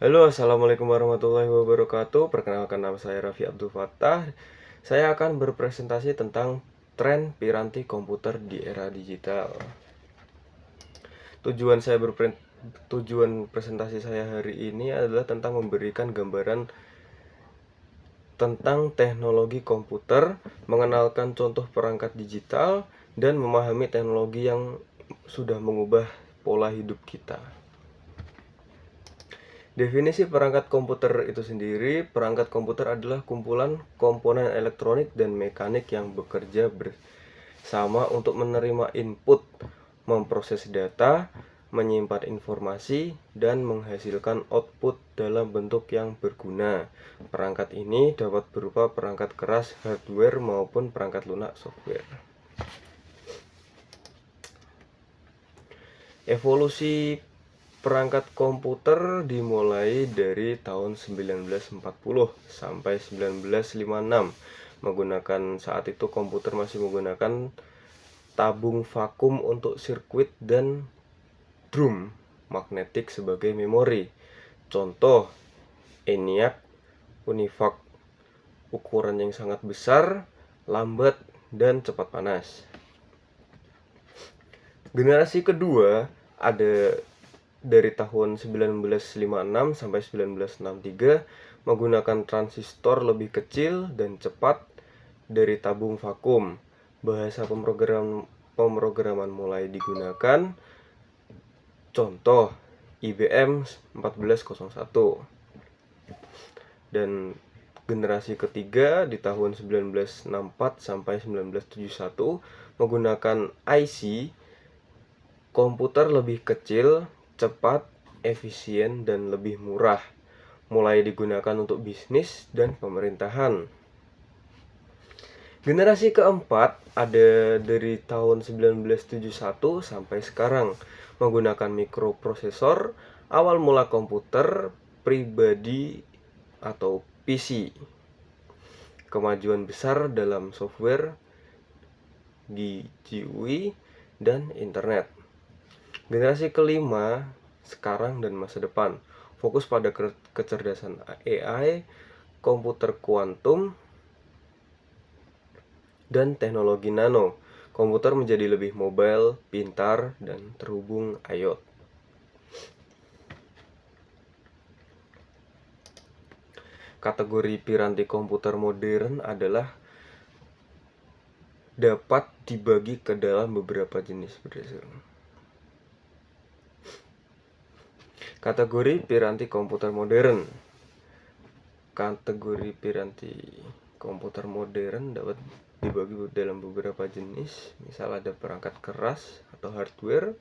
Halo, Assalamualaikum warahmatullahi wabarakatuh. Perkenalkan, nama saya Raffi Abdul Fattah. Saya akan berpresentasi tentang tren piranti komputer di era digital. Tujuan presentasi saya hari ini adalah tentang memberikan gambaran tentang teknologi komputer, mengenalkan contoh perangkat digital, dan memahami teknologi yang sudah mengubah pola hidup kita. Definisi perangkat komputer itu sendiri, perangkat komputer adalah kumpulan komponen elektronik dan mekanik yang bekerja bersama untuk menerima input, memproses data, menyimpan informasi, dan menghasilkan output dalam bentuk yang berguna. Perangkat ini dapat berupa perangkat keras hardware maupun perangkat lunak software. Evolusi perangkat komputer dimulai dari tahun 1940 sampai 1956. Saat itu komputer masih menggunakan tabung vakum untuk sirkuit dan drum magnetik sebagai memori. Contoh ENIAC, UNIVAC, ukuran yang sangat besar, lambat, dan cepat panas. Generasi kedua ada dari tahun 1956 sampai 1963 menggunakan transistor lebih kecil dan cepat dari tabung vakum. Bahasa pemrograman mulai digunakan. Contoh IBM 1401. Dan generasi ketiga di tahun 1964 sampai 1971 menggunakan IC komputer lebih kecil, cepat, efisien, dan lebih murah. Mulai digunakan untuk bisnis dan pemerintahan. Generasi keempat ada dari tahun 1971 sampai sekarang menggunakan mikroprosesor, awal mula komputer pribadi atau PC. Kemajuan besar dalam software di GUI dan internet. Generasi kelima sekarang dan masa depan fokus pada kecerdasan AI, komputer kuantum, dan teknologi nano. Komputer menjadi lebih mobile, pintar, dan terhubung IoT. Kategori piranti komputer modern adalah dapat dibagi ke dalam beberapa jenis berdasarkan. Kategori piranti komputer modern. Kategori piranti komputer modern dapat dibagi dalam beberapa jenis. Misal ada perangkat keras atau hardware,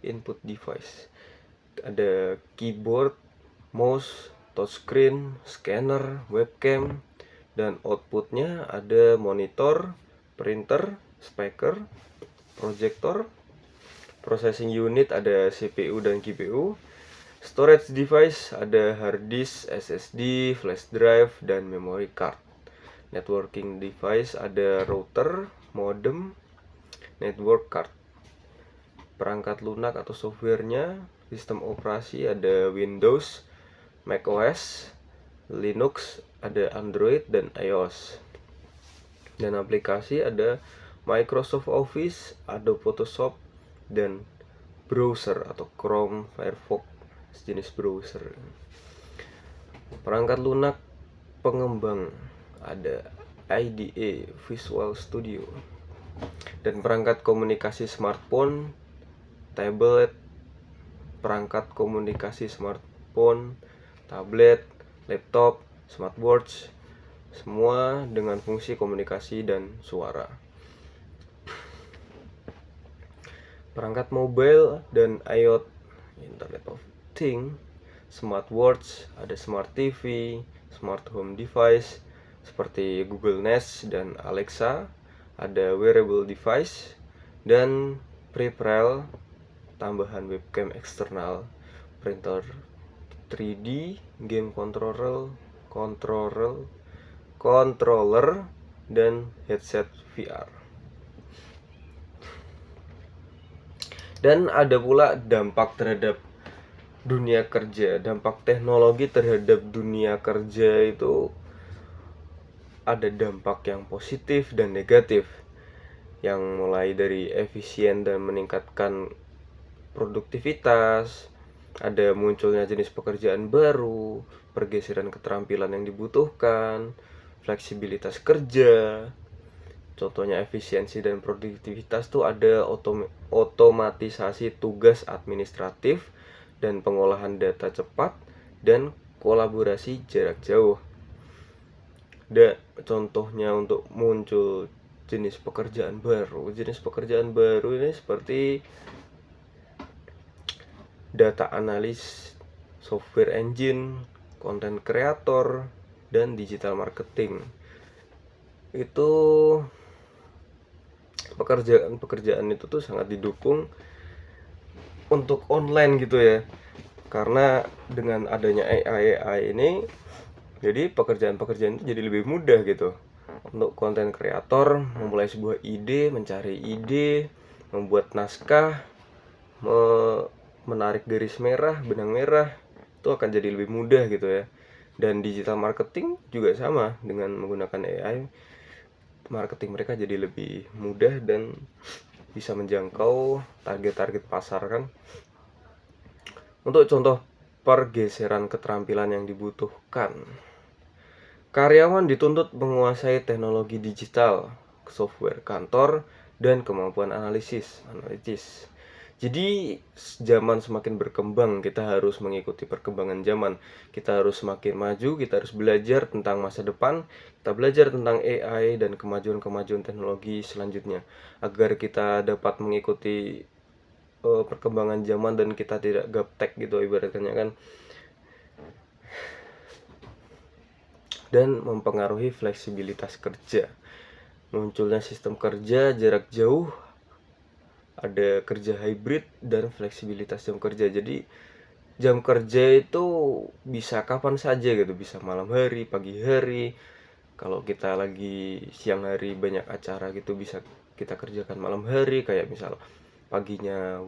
input device. Ada keyboard, mouse, touchscreen, scanner, webcam, dan outputnya ada monitor, printer, speaker, projector. Processing unit ada CPU dan GPU. Storage device ada hard disk, SSD, flash drive, dan memory card. Networking device ada router, modem, network card. Perangkat lunak atau softwarenya, sistem operasi ada Windows, macOS, Linux, ada Android, dan iOS. Dan aplikasi ada Microsoft Office, Adobe Photoshop, dan browser atau Chrome, Firefox, sejenis browser. Perangkat lunak pengembang ada IDE, Visual Studio. Dan perangkat komunikasi smartphone, tablet, perangkat komunikasi smartphone, tablet, laptop, smartwatch, semua dengan fungsi komunikasi dan suara. Perangkat mobile dan IoT, Internet of Things, smartwatch, ada smart TV, smart home device seperti Google Nest dan Alexa, ada wearable device, dan peripheral tambahan webcam eksternal, printer 3D, game controller, dan headset VR. Dan ada pula dampak terhadap dunia kerja. Dampak teknologi terhadap dunia kerja itu ada dampak yang positif dan negatif, yang mulai dari efisien dan meningkatkan produktivitas, ada munculnya jenis pekerjaan baru, pergeseran keterampilan yang dibutuhkan, fleksibilitas kerja. Contohnya efisiensi dan produktivitas tuh ada otomatisasi tugas administratif dan pengolahan data cepat dan kolaborasi jarak jauh. Dan contohnya untuk muncul jenis pekerjaan baru ini seperti data analis, software engine, content creator, dan digital marketing. Itu pekerjaan itu tuh sangat didukung untuk online gitu ya, karena dengan adanya AI ini, jadi pekerjaan-pekerjaan itu jadi lebih mudah gitu. Untuk konten kreator memulai sebuah ide, mencari ide, membuat naskah, menarik garis merah, benang merah, itu akan jadi lebih mudah gitu ya. Dan digital marketing juga sama, dengan menggunakan AI, marketing mereka jadi lebih mudah dan bisa menjangkau target-target pasar kan. Untuk contoh pergeseran keterampilan yang dibutuhkan, karyawan dituntut menguasai teknologi digital, software kantor, dan kemampuan analitis. Jadi zaman semakin berkembang, kita harus mengikuti perkembangan zaman. Kita harus semakin maju, kita harus belajar tentang masa depan, kita belajar tentang AI dan kemajuan-kemajuan teknologi selanjutnya, agar kita dapat mengikuti perkembangan zaman dan kita tidak gaptek gitu ibaratnya kan. Dan mempengaruhi fleksibilitas kerja. Munculnya sistem kerja jarak jauh, ada kerja hybrid dan fleksibilitas jam kerja. Jadi jam kerja itu bisa kapan saja gitu, bisa malam hari, pagi hari. Kalau kita lagi siang hari banyak acara gitu, bisa kita kerjakan malam hari, kayak misal paginya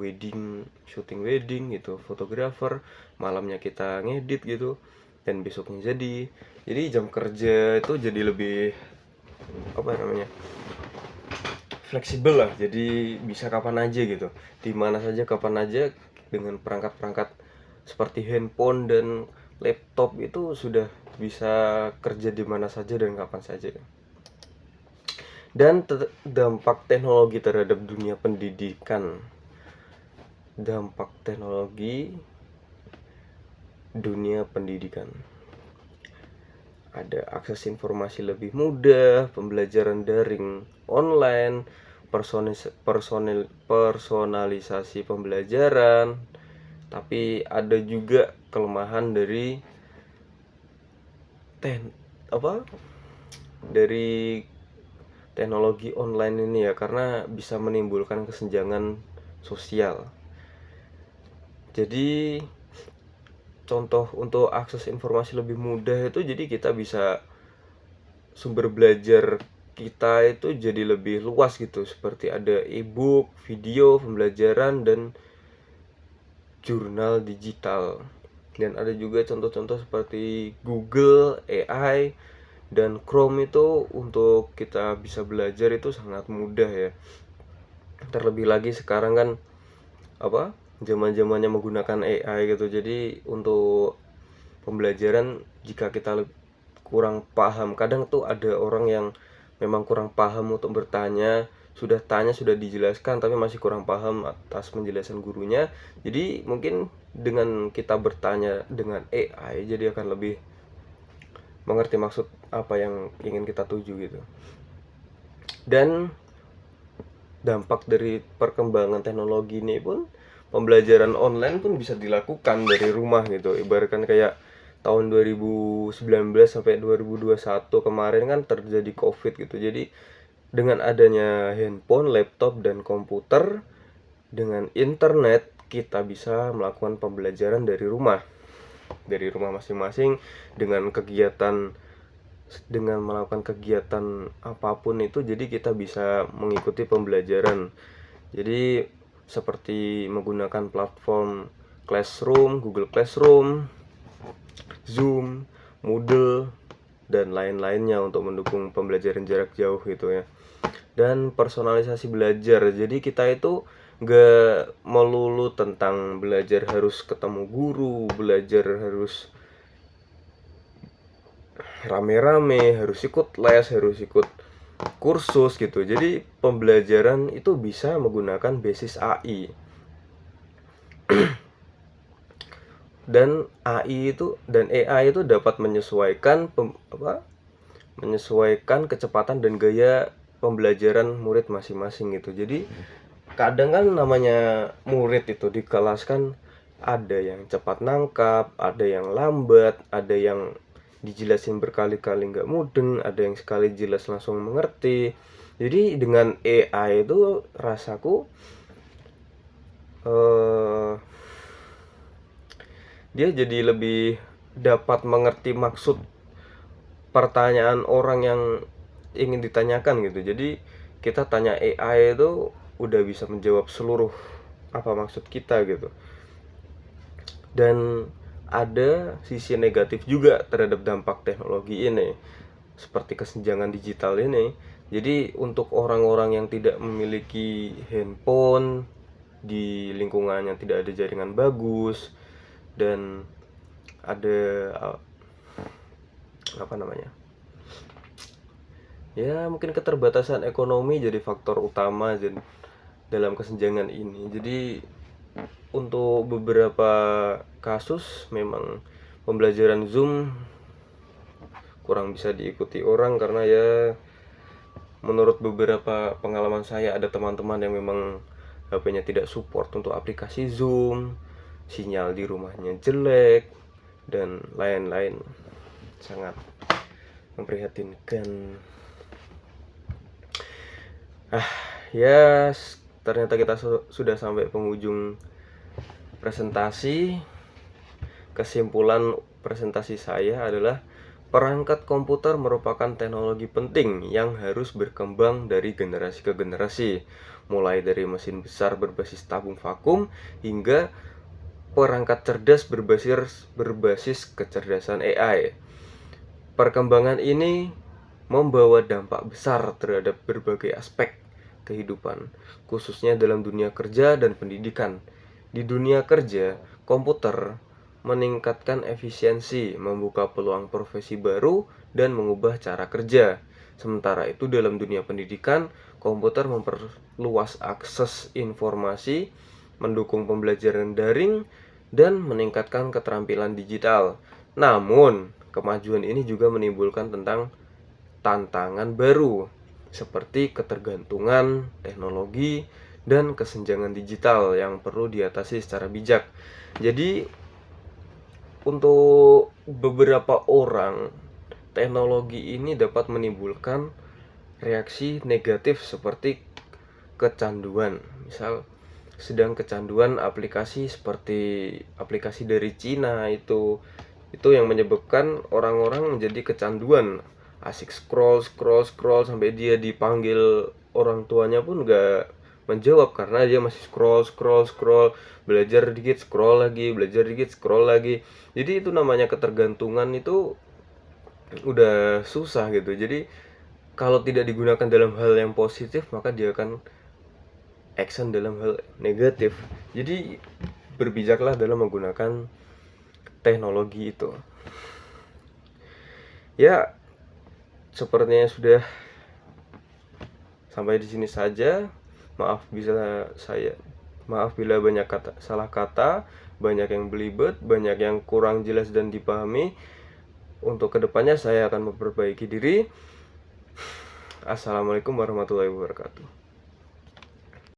syuting wedding gitu, fotografer, malamnya kita ngedit gitu, dan besoknya jadi jam kerja itu jadi lebih fleksibel lah, jadi bisa kapan aja gitu, di mana saja kapan aja, dengan perangkat-perangkat seperti handphone dan laptop itu sudah bisa kerja di mana saja dan kapan saja. Dan dampak teknologi terhadap dunia pendidikan. Dampak teknologi dunia pendidikan, ada akses informasi lebih mudah, pembelajaran daring online, personalisasi pembelajaran. Tapi ada juga kelemahan dari teknologi online ini ya, karena bisa menimbulkan kesenjangan sosial. Jadi contoh untuk akses informasi lebih mudah itu, jadi kita bisa, sumber belajar kita itu jadi lebih luas gitu, seperti ada e-book, video pembelajaran, dan jurnal digital. Dan ada juga contoh-contoh seperti Google, AI, dan Chrome itu untuk kita bisa belajar itu sangat mudah ya. Terlebih lagi sekarang kan zaman-zamannya menggunakan AI gitu. Jadi untuk pembelajaran, jika kita kurang paham, kadang tuh ada orang yang memang kurang paham untuk bertanya, sudah dijelaskan tapi masih kurang paham atas penjelasan gurunya. Jadi mungkin dengan kita bertanya dengan AI, jadi akan lebih mengerti maksud apa yang ingin kita tuju gitu. Dan dampak dari perkembangan teknologi ini pun, pembelajaran online pun bisa dilakukan dari rumah gitu. Ibaratkan kayak tahun 2019 sampai 2021 kemarin kan terjadi COVID gitu. Jadi dengan adanya handphone, laptop, dan komputer, dengan internet, kita bisa melakukan pembelajaran dari rumah masing-masing, dengan melakukan kegiatan apapun itu. Jadi kita bisa mengikuti pembelajaran. Jadi seperti menggunakan platform Classroom, Google Classroom, Zoom, Moodle, dan lain-lainnya untuk mendukung pembelajaran jarak jauh gitu ya. Dan personalisasi belajar, jadi kita itu gak melulu tentang belajar harus ketemu guru, belajar harus rame-rame, harus ikut les, harus ikut kursus gitu. Jadi pembelajaran itu bisa menggunakan basis AI. Dan AI itu dapat menyesuaikan menyesuaikan kecepatan dan gaya pembelajaran murid masing-masing gitu. Jadi kadang kan namanya murid itu di kelas kan ada yang cepat nangkap, ada yang lambat, ada yang dijelasin berkali-kali nggak mudeng, ada yang sekali jelas langsung mengerti. Jadi dengan AI itu rasaku dia jadi lebih dapat mengerti maksud pertanyaan orang yang ingin ditanyakan gitu. Jadi kita tanya AI itu udah bisa menjawab seluruh apa maksud kita gitu. Dan ada sisi negatif juga terhadap dampak teknologi ini, seperti kesenjangan digital ini. Jadi untuk orang-orang yang tidak memiliki handphone, di lingkungan yang tidak ada jaringan bagus, dan ada ya mungkin keterbatasan ekonomi jadi faktor utama dalam kesenjangan ini. Jadi untuk beberapa kasus memang pembelajaran Zoom kurang bisa diikuti orang karena ya menurut beberapa pengalaman saya ada teman-teman yang memang HP-nya tidak support untuk aplikasi Zoom, sinyal di rumahnya jelek, dan lain-lain. Sangat memprihatinkan. Ya ternyata kita sudah sampai penghujung presentasi. Kesimpulan presentasi saya adalah perangkat komputer merupakan teknologi penting yang harus berkembang dari generasi ke generasi, mulai dari mesin besar berbasis tabung vakum hingga perangkat cerdas berbasis kecerdasan AI. Perkembangan ini membawa dampak besar terhadap berbagai aspek kehidupan, khususnya dalam dunia kerja dan pendidikan. Di dunia kerja, komputer meningkatkan efisiensi, membuka peluang profesi baru, dan mengubah cara kerja. Sementara itu dalam dunia pendidikan, komputer memperluas akses informasi, mendukung pembelajaran daring, dan meningkatkan keterampilan digital. Namun, kemajuan ini juga menimbulkan tentang tantangan baru, seperti ketergantungan teknologi dan kesenjangan digital yang perlu diatasi secara bijak. Jadi untuk beberapa orang, teknologi ini dapat menimbulkan reaksi negatif seperti kecanduan. Misal sedang kecanduan aplikasi seperti aplikasi dari Cina itu yang menyebabkan orang-orang menjadi kecanduan, asik scroll sampai dia dipanggil orang tuanya pun gak menjawab karena dia masih scroll, belajar dikit scroll lagi, belajar dikit scroll lagi. Jadi itu namanya ketergantungan, itu udah susah gitu. Jadi kalau tidak digunakan dalam hal yang positif, maka dia akan action dalam hal negatif. Jadi berbijaklah dalam menggunakan teknologi itu. Ya, sepertinya sudah sampai di sini saja. Maaf bila banyak salah kata, banyak yang belibet, banyak yang kurang jelas dan dipahami. Untuk kedepannya saya akan memperbaiki diri. Assalamualaikum warahmatullahi wabarakatuh.